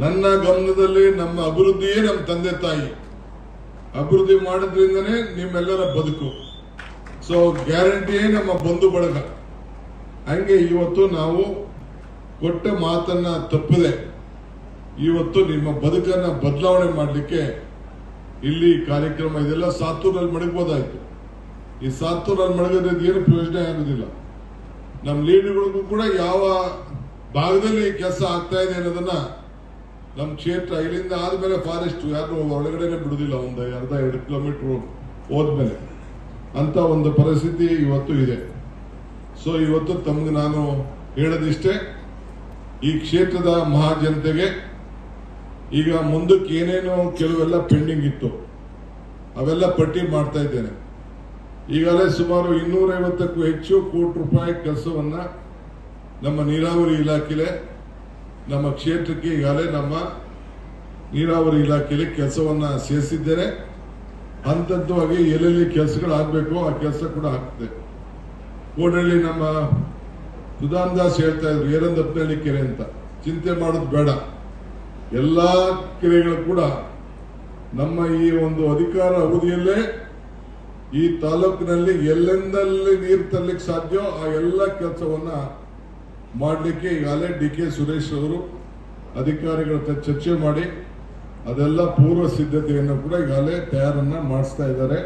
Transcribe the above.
ನನ್ನ ಗಮನದಲ್ಲಿ ನಮ್ಮ ಅಭಿವೃದ್ಧಿಯೇ ನಮ್ಮ ತಂದೆ ತಾಯಿ. ಅಭಿವೃದ್ಧಿ ಮಾಡೋದ್ರಿಂದನೇ ನಿಮ್ಮೆಲ್ಲರ ಬದುಕು. ಸೊ ಗ್ಯಾರಂಟಿಯೇ ನಮ್ಮ ಬಂಧು ಬಳಗ. ಹಂಗೆ ಇವತ್ತು ನಾವು ಕೊಟ್ಟ ಮಾತನ್ನ ತಪ್ಪದೆ ಇವತ್ತು ನಿಮ್ಮ ಬದುಕನ್ನ ಬದಲಾವಣೆ ಮಾಡಲಿಕ್ಕೆ ಇಲ್ಲಿ ಕಾರ್ಯಕ್ರಮ ಇದೆಲ್ಲ ಸಾತ್ತೂರಲ್ಲಿ ಮಡಗಬಹುದಾಯ್ತು. ಈ ಸಾತ್ತೂರಲ್ಲಿ ಮಡಗೋದ್ರಿಂದ ಏನು ಪ್ರಯೋಜನ ಆಗುದಿಲ್ಲ. ನಮ್ಮ ಲೀಡರ್ಗಳಿಗೂ ಕೂಡ ಯಾವ ಭಾಗದಲ್ಲಿ ಕೆಲಸ ಆಗ್ತಾ ಇದೆ ಅನ್ನೋದನ್ನ ನಮ್ಮ ಕ್ಷೇತ್ರ ಇಲ್ಲಿಂದ ಆದ್ಮೇಲೆ ಫಾರೆಸ್ಟ್ ಯಾರು ಒಳಗಡೆನೆ ಬಿಡುದಿಲ್ಲ. ಒಂದು ಅರ್ಧ 2 ಕಿಲೋಮೀಟರ್ ಹೋದ್ಮೇಲೆ ಅಂತ ಒಂದು ಪರಿಸ್ಥಿತಿ ಇವತ್ತು ಇದೆ. ಸೊ ಇವತ್ತು ತಮ್ಗೆ ನಾನು ಹೇಳೋದಿಷ್ಟೇ, ಈ ಕ್ಷೇತ್ರದ ಮಹಾಜನತೆಗೆ ಈಗ ಮುಂದಕ್ಕೆ ಏನೇನೋ ಕೆಲವೆಲ್ಲ ಪೆಂಡಿಂಗ್ ಇತ್ತು ಅವೆಲ್ಲ ಪಟ್ಟಿ ಮಾಡ್ತಾ ಇದ್ದೇನೆ. ಈಗಾಗಲೇ ಸುಮಾರು 250ಕ್ಕೂ ಹೆಚ್ಚು ಕೋಟಿ ರೂಪಾಯಿ ಕೆಲಸವನ್ನ ನಮ್ಮ ನೀರಾವರಿ ಇಲಾಖೆಲೆ ನಮ್ಮ ಕ್ಷೇತ್ರಕ್ಕೆ ಈಗಾಗಲೇ ನಮ್ಮ ನೀರಾವರಿ ಇಲಾಖೆಯಲ್ಲಿ ಕೆಲಸವನ್ನ ಸೇರಿಸಿದ್ದೇನೆ. ಹಂತವಾಗಿ ಎಲ್ಲೆಲ್ಲಿ ಕೆಲಸಗಳಾಗಬೇಕು ಆ ಕೆಲಸ ಕೂಡ ಆಗ್ತದೆ. ಕೋಡಳ್ಳಿ ನಮ್ಮ ಸುಧಾಮದಾಸ್ ಹೇಳ್ತಾ ಇದ್ರು ಏರಂದಪ್ಪನಹಳ್ಳಿ ಕೆರೆ ಅಂತ. ಚಿಂತೆ ಮಾಡೋದು ಬೇಡ, ಎಲ್ಲಾ ಕೆರೆಗಳು ಕೂಡ ನಮ್ಮ ಈ ಒಂದು ಅಧಿಕಾರ ಅವಧಿಯಲ್ಲೇ ಈ ತಾಲೂಕಿನಲ್ಲಿ ಎಲ್ಲೆಂದಲ್ಲಿ ನೀರು ತರಲಿಕ್ಕೆ ಸಾಧ್ಯ ಆ ಎಲ್ಲ ಕೆಲಸವನ್ನ ಮಾಡಲಿಕ್ಕೆ ಈಗಾಗಲೇ DK ಸುರೇಶ್ ಅವರು ಅಧಿಕಾರಿಗಳ ಜೊತೆ ಚರ್ಚೆ ಮಾಡಿ ಅದೆಲ್ಲ ಪೂರ್ವ ಸಿದ್ಧತೆಯನ್ನು ಕೂಡ ಈಗಾಗಲೇ ತಯಾರನ್ನ ಮಾಡಿಸ್ತಾ ಇದ್ದಾರೆ.